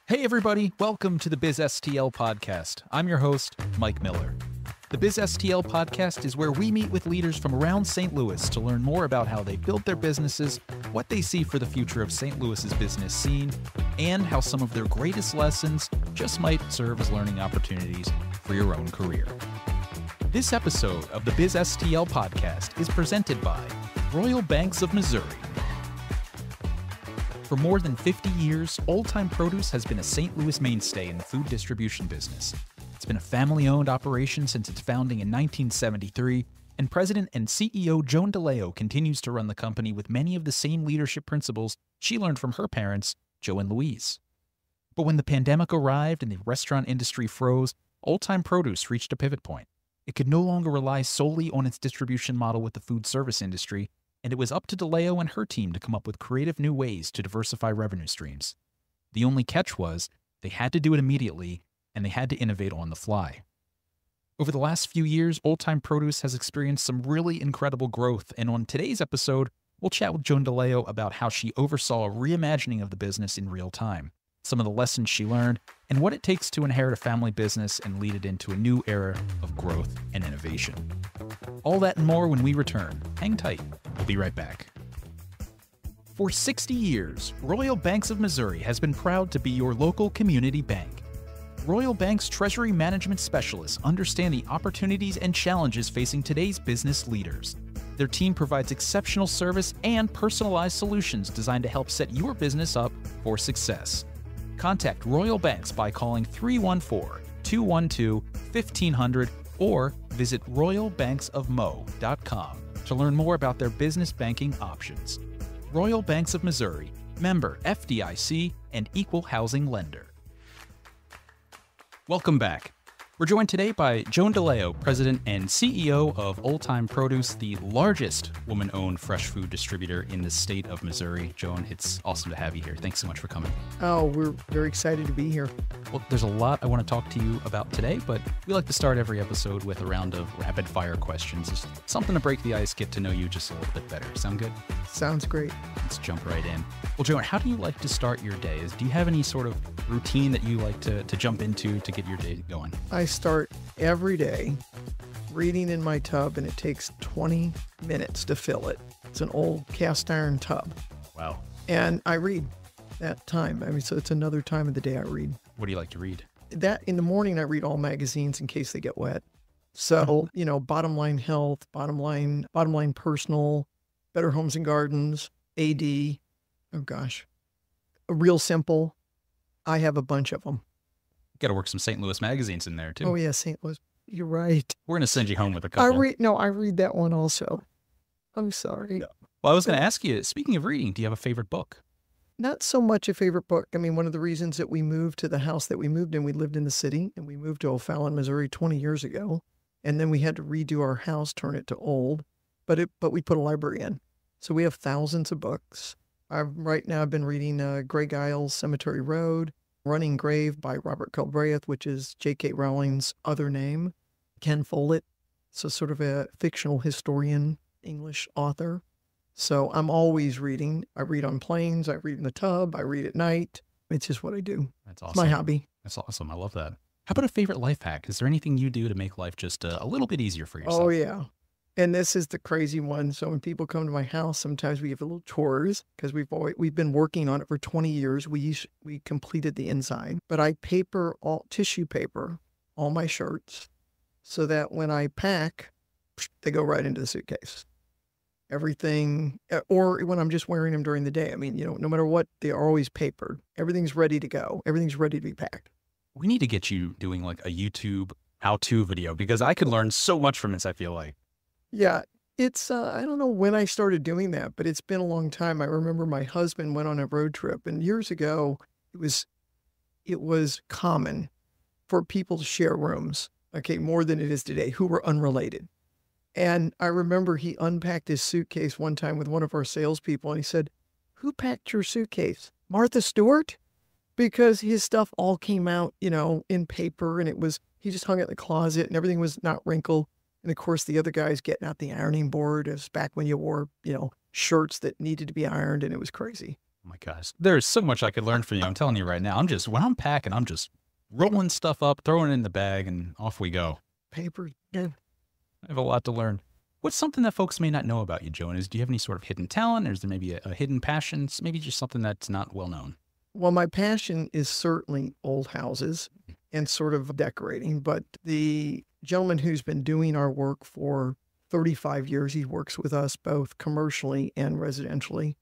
Hey everybody, welcome to the Biz STL podcast. I'm your host, Mike Miller. The Biz STL podcast is where we meet with leaders from around St. Louis to learn more about how they built their businesses, what they see for the future of St. Louis's business scene, and how some of their greatest lessons just might serve as learning opportunities for your own career. This episode of the Biz STL podcast is presented by Royal Banks of Missouri. For more than 50 years, Old Time Produce has been a St. Louis mainstay in the food distribution business. It's been a family-owned operation since its founding in 1973, and President and CEO Joan Daleo continues to run the company with many of the same leadership principles she learned from her parents, Joe and Louise. But when the pandemic arrived and the restaurant industry froze, Old Time Produce reached a pivot point. It could no longer rely solely on its distribution model with the food service industry, and it was up to Daleo and her team to come up with creative new ways to diversify revenue streams. The only catch was they had to do it immediately, and they had to innovate on the fly. Over the last few years, Old Time Produce has experienced some really incredible growth, and on today's episode, we'll chat with Joan Daleo about how she oversaw a reimagining of the business in real time, some of the lessons she learned, and what it takes to inherit a family business and lead it into a new era of growth and innovation. All that and more when we return. Hang tight. We'll be right back. For 60 years, Royal Banks of Missouri has been proud to be your local community bank. Royal Bank's treasury management specialists understand the opportunities and challenges facing today's business leaders. Their team provides exceptional service and personalized solutions designed to help set your business up for success. Contact Royal Banks by calling 314-212-1500 or visit royalbanksofmo.com to learn more about their business banking options. Royal Banks of Missouri, member FDIC and equal housing lender. Welcome back. We're joined today by Joan Daleo, President and CEO of Old Time Produce, the largest woman-owned fresh food distributor in the state of Missouri. Joan, it's awesome to have you here. Thanks so much for coming. Oh, we're very excited to be here. Well, there's a lot I want to talk to you about today, but we like to start every episode with a round of rapid-fire questions. Just something to break the ice, get to know you just a little bit better. Sound good? Sounds great. Let's jump right in. Well, Joan, how do you like to start your day? Do you have any sort of routine that you like to jump into to get your day going? I start every day reading in my tub, and it takes 20 minutes to fill it. It's an old cast iron tub. Wow. And I read that time. So it's another time of the day I read. What do you like to read? That in the morning, I read all magazines in case they get wet. So, Bottom Line Health, Bottom Line Personal, Better Homes and Gardens, AD. Oh gosh. Real Simple. I have a bunch of them. Got to work some St. Louis magazines in there too. Oh yeah, St. Louis. You're right. We're gonna send you home with a couple. I read that one also. I'm sorry. No. Well, I was gonna ask you, speaking of reading, do you have a favorite book? Not so much a favorite book. I mean, one of the reasons that we moved to the house that we moved in, we lived in the city, and we moved to O'Fallon, Missouri 20 years ago. And then we had to redo our house, turn it to old, but we put a library in. So we have thousands of books. Right now I've been reading Greg Iles' Cemetery Road, Running Grave by Robert Galbraith, which is J.K. Rowling's other name, Ken Follett, so sort of a fictional historian, English author. So I'm always reading. I read on planes, I read in the tub, I read at night. It's just what I do. That's awesome. It's my hobby. That's awesome. I love that. How about a favorite life hack? Is there anything you do to make life just a little bit easier for yourself? Oh, yeah. And this is the crazy one. So when people come to my house, sometimes we give a little chores because we've been working on it for 20 years. We completed the inside, but I tissue paper all my shirts so that when I pack, they go right into the suitcase. Everything, or when I'm just wearing them during the day. I mean, no matter what, they are always papered. Everything's ready to go. Everything's ready to be packed. We need to get you doing like a YouTube how-to video because I could learn so much from this, I feel like. Yeah, it's, I don't know when I started doing that, but it's been a long time. I remember my husband went on a road trip, and years ago, it was common for people to share rooms, okay, more than it is today, who were unrelated. And I remember he unpacked his suitcase one time with one of our salespeople, and he said, "Who packed your suitcase? Martha Stewart?" Because his stuff all came out, in paper, and he just hung it in the closet, and everything was not wrinkled. And of course, the other guy's getting out the ironing board. It was back when you wore, shirts that needed to be ironed, and it was crazy. Oh my gosh. There's so much I could learn from you. I'm telling you right now. When I'm packing, I'm just rolling stuff up, throwing it in the bag, and off we go. Paper. Yeah. I have a lot to learn. What's something that folks may not know about you, Joan? Do you have any sort of hidden talent? Or is there maybe a hidden passion? Maybe just something that's not well known? Well, my passion is certainly old houses and sort of decorating, but the gentleman who's been doing our work for 35 years, he works with us both commercially and residentially.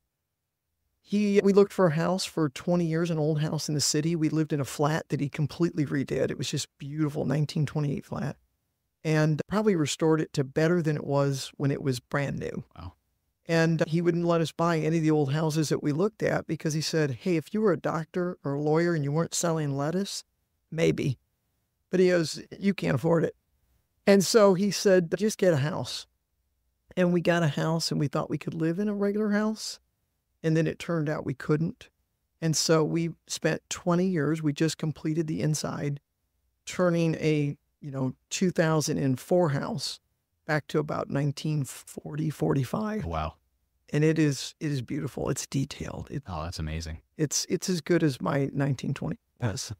We looked for a house for 20 years, an old house in the city. We lived in a flat that he completely redid. It was just beautiful, 1928 flat, and probably restored it to better than it was when it was brand new. Wow. And he wouldn't let us buy any of the old houses that we looked at because he said, hey, if you were a doctor or a lawyer and you weren't selling lettuce, maybe. But he goes, you can't afford it. And so he said, just get a house. And we got a house and we thought we could live in a regular house. And then it turned out we couldn't. And so we spent 20 years, we just completed the inside, turning a 2004 house back to about 1940, 45. Wow. And it is beautiful. It's detailed. Oh, that's amazing. It's as good as my 1920 was.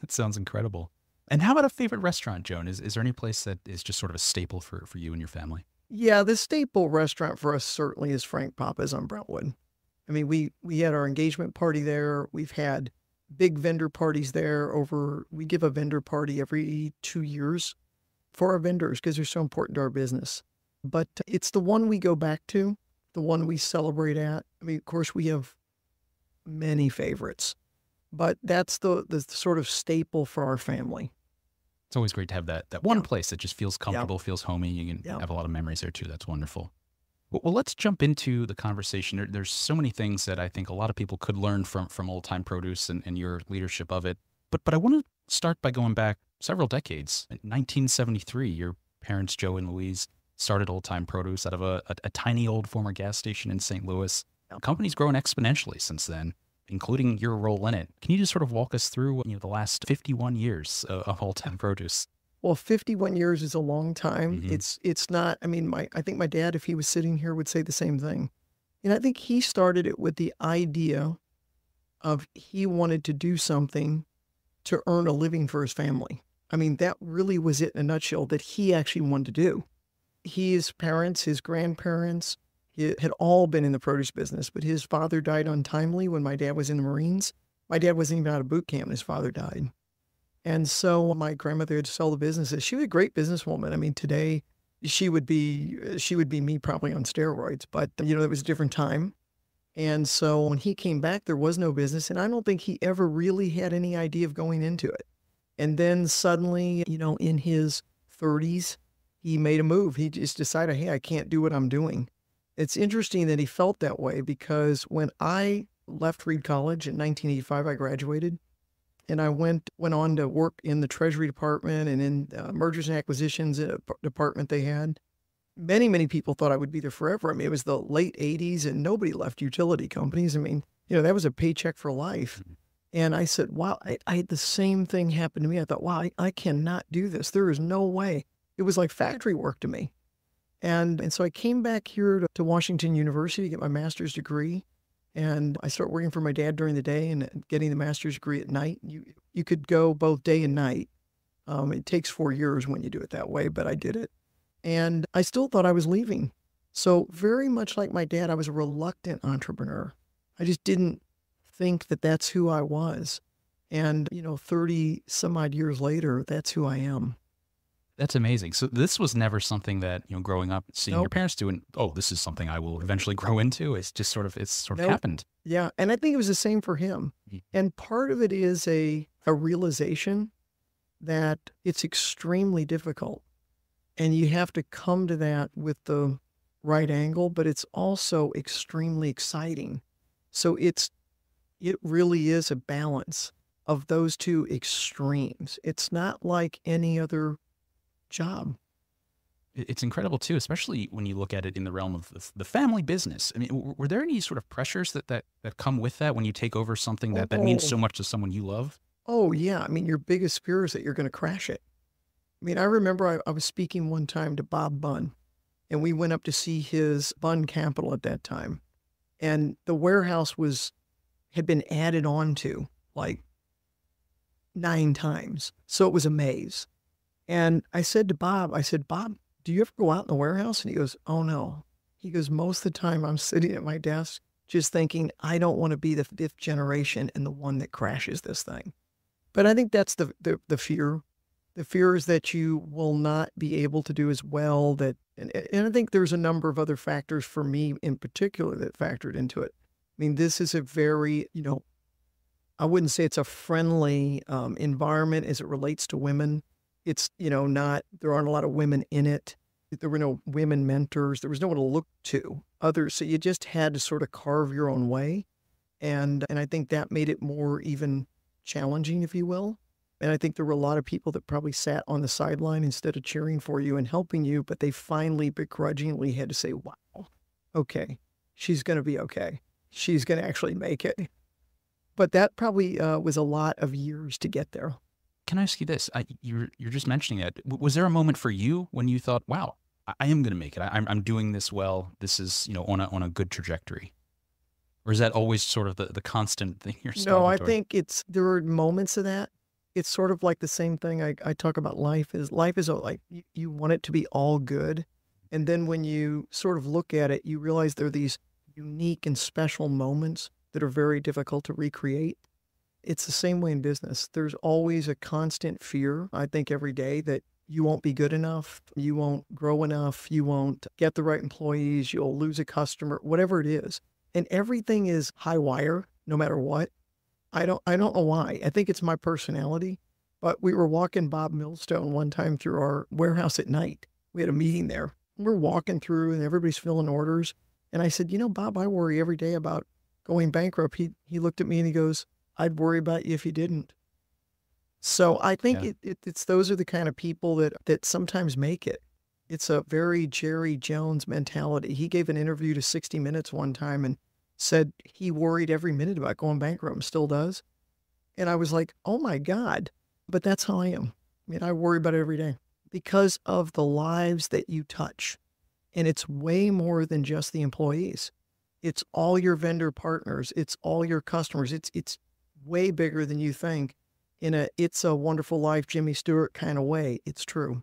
That sounds incredible. And how about a favorite restaurant, Joan? Is there any place that is just sort of a staple for you and your family? Yeah, the staple restaurant for us certainly is Frank Papa's on Brentwood. I mean, we had our engagement party there. We've had big vendor parties there we give a vendor party every 2 years for our vendors because they're so important to our business. But it's the one we go back to, the one we celebrate at. I mean, of course, we have many favorites, but that's the sort of staple for our family. It's always great to have that one place that just feels comfortable, feels homey. You can have a lot of memories there too. That's wonderful. Well, let's jump into the conversation. There's so many things that I think a lot of people could learn from Old Time Produce and your leadership of it. But I want to start by going back several decades. In 1973, your parents, Joe and Louise, started Old Time Produce out of a tiny old former gas station in St. Louis. The company's grown exponentially since then, including your role in it. Can you just sort of walk us through the last 51 years of Old Time Produce? Well, 51 years is a long time. Mm-hmm. It's not, I mean, I think my dad, if he was sitting here, would say the same thing. And I think he started it with the idea of he wanted to do something to earn a living for his family. I mean, that really was it in a nutshell that he actually wanted to do. His parents, his grandparents, had all been in the produce business, but his father died untimely when my dad was in the Marines. My dad wasn't even out of boot camp when his father died. And so my grandmother had to sell the businesses. She was a great businesswoman. I mean, today she would be me probably on steroids, but it was a different time. And so when he came back, there was no business. And I don't think he ever really had any idea of going into it. And then suddenly, in his 30s, he made a move. He just decided, hey, I can't do what I'm doing. It's interesting that he felt that way because when I left Reed College in 1985, I graduated. And I went on to work in the Treasury Department and in mergers and acquisitions department they had. Many, many people thought I would be there forever. I mean, it was the late 80s and nobody left utility companies. I mean, that was a paycheck for life. Mm-hmm. And I said, wow, I had the same thing happen to me. I thought, wow, I cannot do this. There is no way. It was like factory work to me. And so I came back here to Washington University to get my master's degree. And I started working for my dad during the day and getting the master's degree at night. You could go both day and night. It takes 4 years when you do it that way, but I did it. And I still thought I was leaving. So very much like my dad, I was a reluctant entrepreneur. I just didn't think that that's who I was. And, 30 some odd years later, that's who I am. That's amazing. So this was never something that, growing up, seeing your parents do, and, oh, this is something I will eventually grow into. It's just sort of happened. Yeah. And I think it was the same for him. Mm-hmm. And part of it is a realization that it's extremely difficult. And you have to come to that with the right angle, but it's also extremely exciting. So it really is a balance of those two extremes. It's not like any other job. It's incredible too, especially when you look at it in the realm of the family business. I mean, were there any sort of pressures that come with that when you take over something that means so much to someone you love? Oh yeah. I mean, your biggest fear is that you're going to crash it. I mean, I remember I was speaking one time to Bob Bunn, and we went up to see his Bunn Capital at that time. And the warehouse was had been added on to like 9 times. So it was a maze. And I said to Bob, I said, Bob, do you ever go out in the warehouse? And he goes, oh no. He goes, most of the time I'm sitting at my desk just thinking, I don't want to be the 5th generation and the one that crashes this thing. But I think that's the fear. The fear is that you will not be able to do as well and I think there's a number of other factors for me in particular that factored into it. I mean, this is a very, I wouldn't say it's a friendly environment as it relates to women. It's, there aren't a lot of women in it. There were no women mentors. There was no one to look to others. So you just had to sort of carve your own way. And I think that made it more even challenging, if you will. And I think there were a lot of people that probably sat on the sideline instead of cheering for you and helping you, but they finally begrudgingly had to say, wow, okay, she's going to be okay. She's going to actually make it. But that probably was a lot of years to get there. Can I ask you this? You're just mentioning that. Was there a moment for you when you thought, wow, I am going to make it. I'm doing this well. This is, on a good trajectory. Or is that always sort of the constant thing you're striving No, I toward? think there are moments of that. It's sort of like the same thing I talk about life is like you want it to be all good. And then when you sort of look at it, you realize there are these unique and special moments that are very difficult to recreate. It's the same way in business. There's always a constant fear, I think, every day that you won't be good enough, you won't grow enough, you won't get the right employees, you'll lose a customer, whatever it is. And everything is high wire, no matter what. I don't know why. I think it's my personality, but we were walking Bob Millstone one time through our warehouse at night. We had a meeting there. We're walking through and everybody's filling orders. And I said, Bob, I worry every day about going bankrupt. He looked at me and he goes, I'd worry about you if you didn't. So I think it's those are the kind of people that sometimes make it. It's a very Jerry Jones mentality. He gave an interview to 60 Minutes one time and said he worried every minute about going bankrupt and still does. And I was like, oh my God, but that's how I am. I mean, I worry about it every day because of the lives that you touch. And it's way more than just the employees. It's all your vendor partners. It's all your customers. It's way bigger than you think in a It's a Wonderful Life, Jimmy Stewart kind of way. It's true.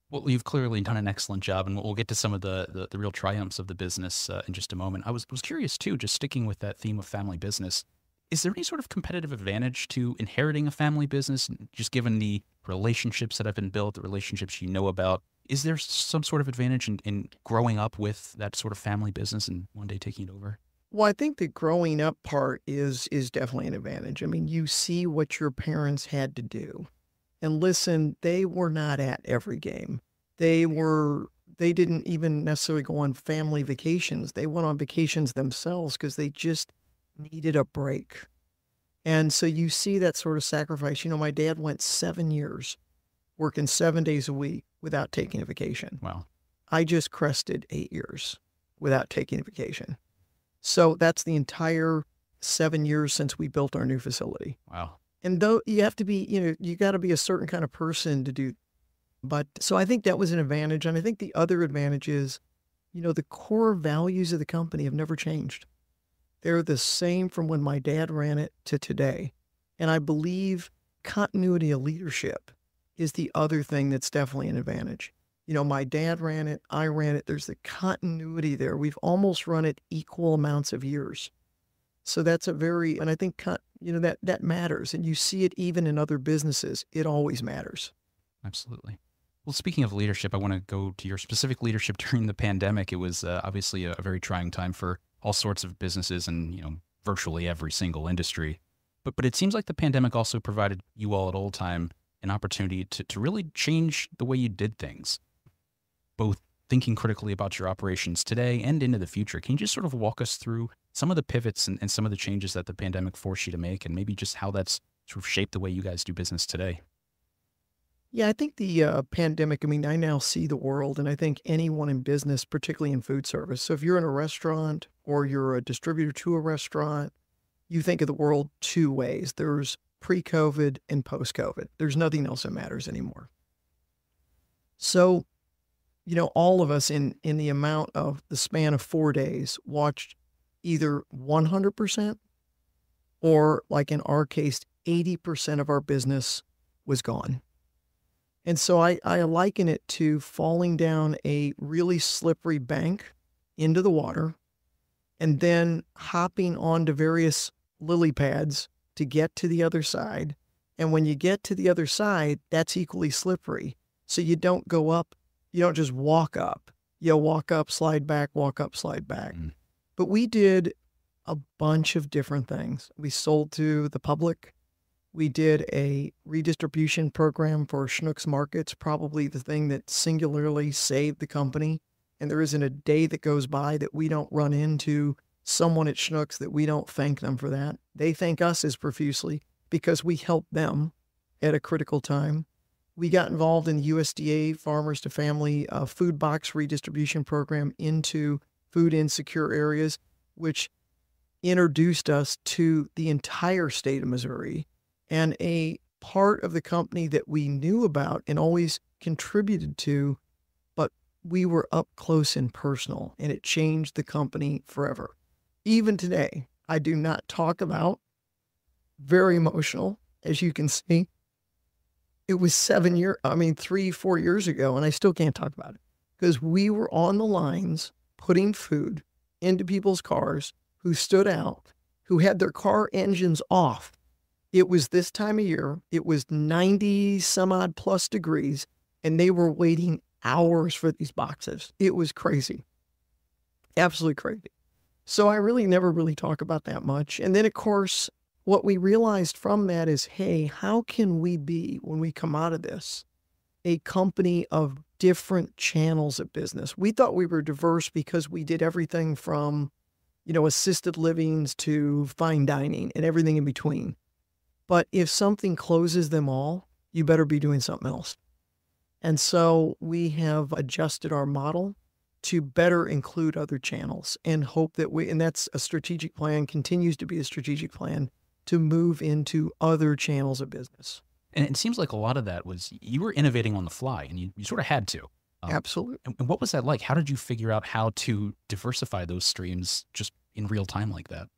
Well, you've clearly done an excellent job, and we'll get to some of the real triumphs of the business in just a moment. I was curious, too, just sticking with that theme of family business. Is there any sort of competitive advantage to inheriting a family business, just given the relationships that have been built, the relationships you know about? Is there some sort of advantage in growing up with that sort of family business and one day taking it over? Well, I think the growing up part is definitely an advantage. I mean, you see what your parents had to do. And listen, they were not at every game. They didn't even necessarily go on family vacations. They went on vacations themselves because they just needed a break. And so you see that sort of sacrifice. My dad went 7 years working 7 days a week without taking a vacation. Wow. I just crested 8 years without taking a vacation. So that's the entire 7 years since we built our new facility. Wow. And though you have to be, you got to be a certain kind of person to do. But so I think that was an advantage. And I think the other advantage is, the core values of the company have never changed. They're the same from when my dad ran it to today. And I believe continuity of leadership is the other thing that's definitely an advantage. My dad ran it, I ran it. There's the continuity there. We've almost run it equal amounts of years. So that's and I think, that matters. And you see it even in other businesses. It always matters. Absolutely. Well, speaking of leadership, I want to go to your specific leadership during the pandemic. It was obviously a very trying time for all sorts of businesses and, virtually every single industry. But it seems like the pandemic also provided you all at Old Time an opportunity to really change the way you did things, both thinking critically about your operations today and into the future. Can you just sort of walk us through some of the pivots and some of the changes that the pandemic forced you to make, and maybe just how that's sort of shaped the way you guys do business today? Yeah, I think the pandemic, I mean, I now see the world, and I think anyone in business, particularly in food service. So if you're in a restaurant or you're a distributor to a restaurant, you think of the world 2 ways. There's pre-COVID and post-COVID. There's nothing else that matters anymore. So, all of us in the span of 4 days watched either 100% or like in our case, 80% of our business was gone. And so I liken it to falling down a really slippery bank into the water and then hopping onto various lily pads to get to the other side. And when you get to the other side, that's equally slippery. So you don't go up, you don't just walk up. You walk up, slide back, walk up, slide back. But we did a bunch of different things. We sold to the public. We did a redistribution program for Schnucks Markets, probably the thing that singularly saved the company. And there isn't a day that goes by that we don't run into someone at Schnucks that we don't thank them for that. They thank us as profusely because we helped them at a critical time. We got involved in the USDA Farmers to Family food box redistribution program into food insecure areas, which introduced us to the entire state of Missouri, and a part of the company that we knew about and always contributed to, but we were up close and personal, and it changed the company forever. Even today, I do not talk about, very emotional, as you can see. It was 3, 4 years ago, and I still can't talk about it because we were on the lines putting food into people's cars who stood out, who had their car engines off. It was this time of year. It was 90 some odd plus degrees, and they were waiting hours for these boxes. It was crazy. Absolutely crazy. So I really never really talk about that much. And then, of course, what we realized from that is, hey, how can we be, when we come out of this, a company of different channels of business? We thought we were diverse because we did everything from, assisted livings to fine dining and everything in between. But if something closes them all, you better be doing something else. And so we have adjusted our model to better include other channels and hope that and that's a strategic plan, continues to be a strategic plan, to move into other channels of business. And it seems like a lot of that was you were innovating on the fly, and you sort of had to. Absolutely. And what was that like? How did you figure out how to diversify those streams just in real time like that?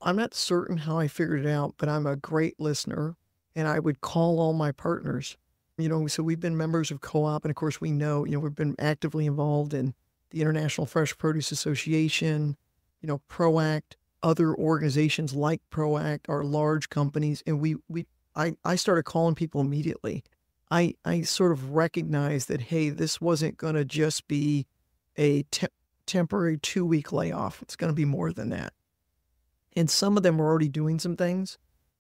I'm not certain how I figured it out, but I'm a great listener, and I would call all my partners. So we've been members of co-op, and of course we know, we've been actively involved in the International Fresh Produce Association, ProAct, other organizations like ProAct are large companies. And I started calling people immediately. I sort of recognized that, hey, this wasn't going to just be a temporary 2-week layoff. It's going to be more than that. And some of them were already doing some things.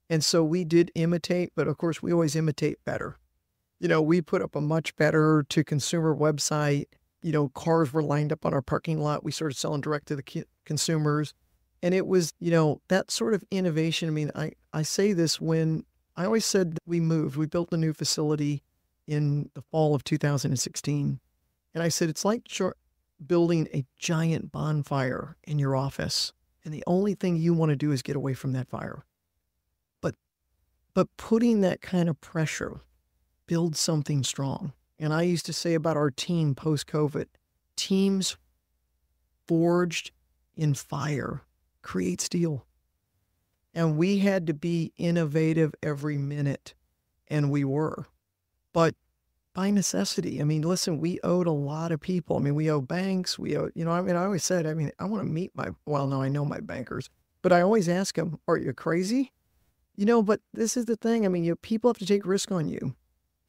And so we did imitate, but of course we always imitate better. We put up a much better to consumer website. Cars were lined up on our parking lot. We started selling direct to the consumers. And it was, that sort of innovation. I mean, I say this when I always said that we built a new facility in the fall of 2016. And I said, it's like building a giant bonfire in your office. And the only thing you want to do is get away from that fire. But putting that kind of pressure builds something strong. And I used to say about our team post-COVID, teams forged in fire create steel. And we had to be innovative every minute, and we were. But by necessity, listen, we owed a lot of people. We owe banks, I always said, I want to meet no, I know my bankers, but I always ask them, are you crazy? But this is the thing. People have to take risk on you.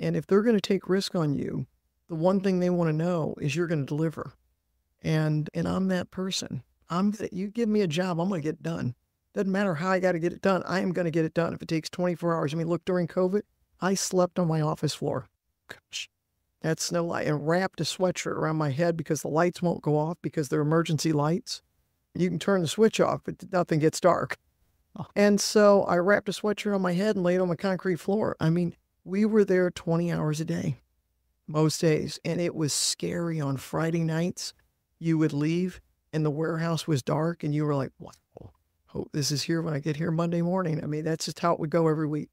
And if they're going to take risk on you, the one thing they want to know is you're going to deliver. And I'm that person. You give me a job, I'm going to get it done. Doesn't matter how I got to get it done. I am going to get it done. If it takes 24 hours. Look, during COVID, I slept on my office floor. Gosh, that's no lie. And wrapped a sweatshirt around my head because the lights won't go off because they're emergency lights. You can turn the switch off, but nothing gets dark. Oh. And so I wrapped a sweatshirt on my head and laid on the concrete floor. We were there 20 hours a day, most days. And it was scary. On Friday nights, you would leave and the warehouse was dark and you were like, wow, hope this is here when I get here Monday morning. That's just how it would go every week.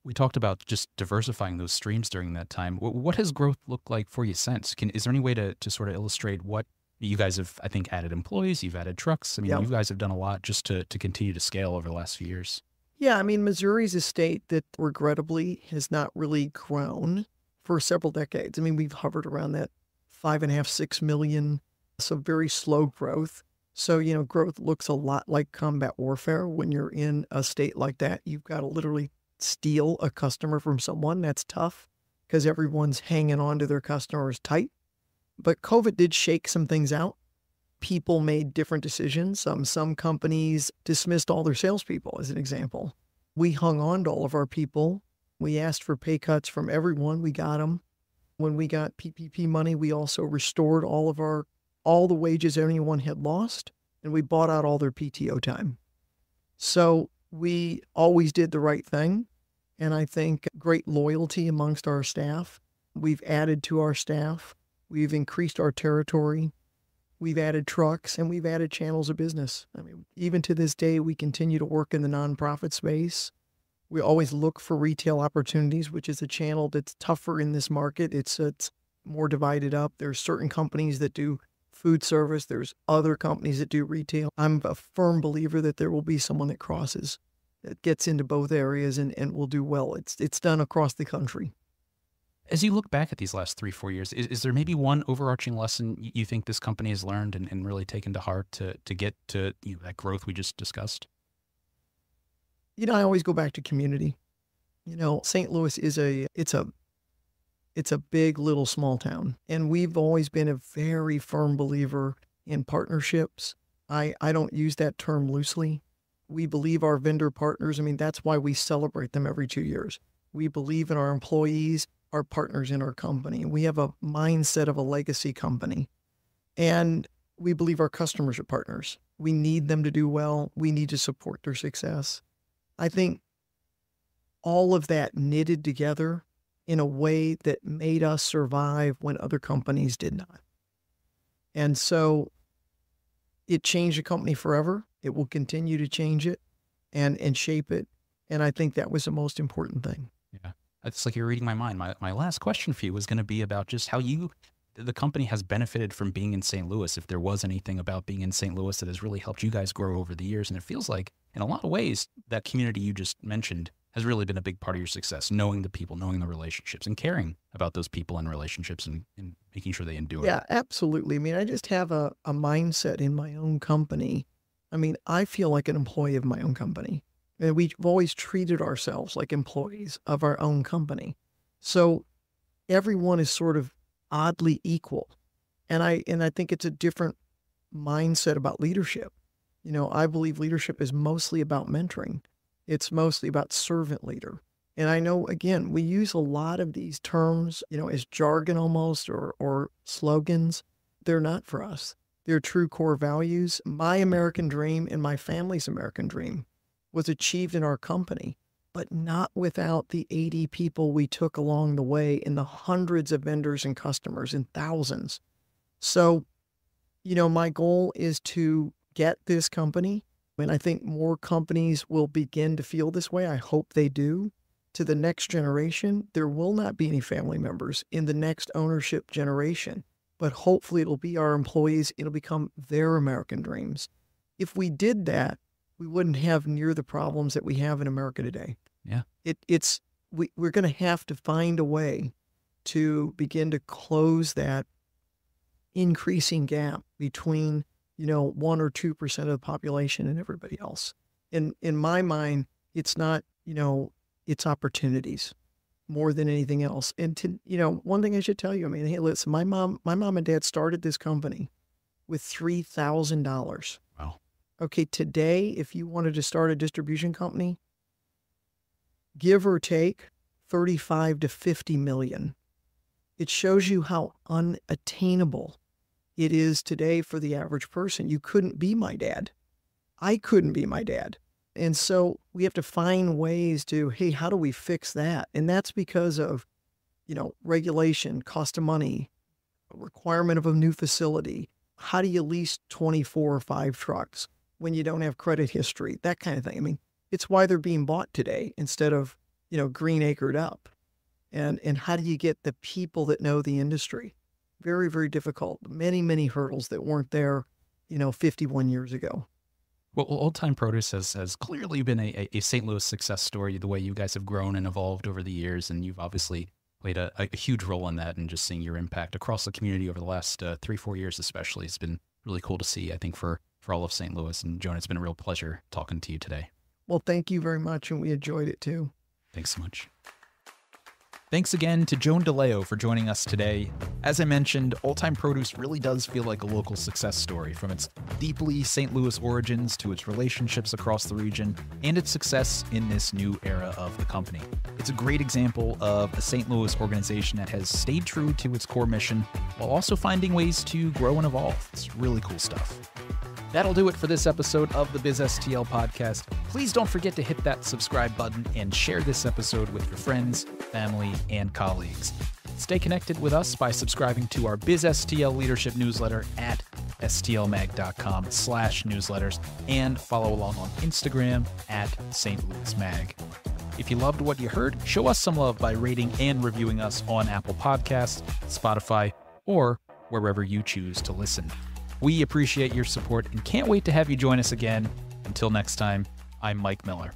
We talked about just diversifying those streams during that time. What has growth looked like for you since? Is there any way to sort of illustrate what You guys have, I think, added employees, you've added trucks. I mean, Yeah. you guys have done a lot just to continue to scale over the last few years. Yeah, I mean, Missouri's a state that regrettably has not really grown for several decades. I mean, we've hovered around that 5.5, 6 million, so very slow growth. So, growth looks a lot like combat warfare. When you're in a state like that, you've got to literally steal a customer from someone. That's tough because everyone's hanging on to their customers tight. But COVID did shake some things out. People made different decisions. Some companies dismissed all their salespeople, as an example. We hung on to all of our people. We asked for pay cuts from everyone. We got them. When we got PPP money, we also restored all the wages anyone had lost, and we bought out all their PTO time. So we always did the right thing, and I think great loyalty amongst our staff. We've added to our staff. We've increased our territory. We've added trucks, and we've added channels of business. I mean, even to this day, we continue to work in the nonprofit space. We always look for retail opportunities, which is a channel that's tougher in this market. It's more divided up. There's certain companies that do food service. There's other companies that do retail. I'm a firm believer that there will be someone that crosses, that gets into both areas and will do well. It's done across the country. As you look back at these last 3, 4 years, is there maybe one overarching lesson you think this company has learned and really taken to heart to get to that growth we just discussed? I always go back to community. St. Louis it's a big little small town, and we've always been a very firm believer in partnerships. I don't use that term loosely. We believe our vendor partners. I mean, that's why we celebrate them every 2 years. We believe in our employees, our partners in our company. We have a mindset of a legacy company, and we believe our customers are partners. We need them to do well. We need to support their success. I think all of that knitted together in a way that made us survive when other companies did not. And so it changed the company forever. It will continue to change it and shape it. And I think that was the most important thing. Yeah. It's like you're reading my mind. My last question for you was going to be about just how the company has benefited from being in St. Louis, if there was anything about being in St. Louis that has really helped you guys grow over the years. And it feels like, in a lot of ways, that community you just mentioned has really been a big part of your success, knowing the people, knowing the relationships, and caring about those people and relationships and making sure they endure. Yeah, absolutely. I mean, I just have a mindset in my own company. I mean, I feel like an employee of my own company. And we've always treated ourselves like employees of our own company. So everyone is sort of oddly equal. And I think it's a different mindset about leadership. I believe leadership is mostly about mentoring. It's mostly about servant leader. And I know, again, we use a lot of these terms, as jargon almost or slogans. They're not for us. They're true core values. My American dream and my family's American dream was achieved in our company, but not without the 80 people we took along the way and the hundreds of vendors and customers and thousands. So, my goal is to get this company, and I think more companies will begin to feel this way. I hope they do. To the next generation, there will not be any family members in the next ownership generation, but hopefully it'll be our employees. It'll become their American dreams. If we did that, we wouldn't have near the problems that we have in America today. Yeah. We're going to have to find a way to begin to close that increasing gap between, 1 or 2% of the population and everybody else. In my mind, it's not, it's opportunities more than anything else. And one thing I should tell you, I mean, hey, listen, my mom and dad started this company with $3,000. Wow. Okay, today, if you wanted to start a distribution company, give or take 35 to 50 million. It shows you how unattainable it is today for the average person. You couldn't be my dad. I couldn't be my dad. And so we have to find ways to, hey, how do we fix that? And that's because of, regulation, cost of money, requirement of a new facility. How do you lease 24 or 5 trucks when you don't have credit history? That kind of thing. I mean, it's why they're being bought today instead of, green acred up. And how do you get the people that know the industry? very, very difficult. Many, many hurdles that weren't there, 51 years ago. Well, Old Time Produce has clearly been a St. Louis success story, the way you guys have grown and evolved over the years, and you've obviously played a huge role in that, and just seeing your impact across the community over the last 3-4 years especially. It's been really cool to see, I think, for all of St. Louis. And Joan, it's been a real pleasure talking to you today. Well, thank you very much, and we enjoyed it too. Thanks so much. Thanks again to Joan Daleo for joining us today. As I mentioned, Old Time Produce really does feel like a local success story, from its deeply St. Louis origins to its relationships across the region and its success in this new era of the company. It's a great example of a St. Louis organization that has stayed true to its core mission while also finding ways to grow and evolve. It's really cool stuff. That'll do it for this episode of the BizSTL podcast. Please don't forget to hit that subscribe button and share this episode with your friends, family, and colleagues. Stay connected with us by subscribing to our BizSTL leadership newsletter at stlmag.com/newsletters and follow along on Instagram at St. Louis Mag. If you loved what you heard, show us some love by rating and reviewing us on Apple Podcasts, Spotify, or wherever you choose to listen. We appreciate your support and can't wait to have you join us again. Until next time, I'm Mike Miller.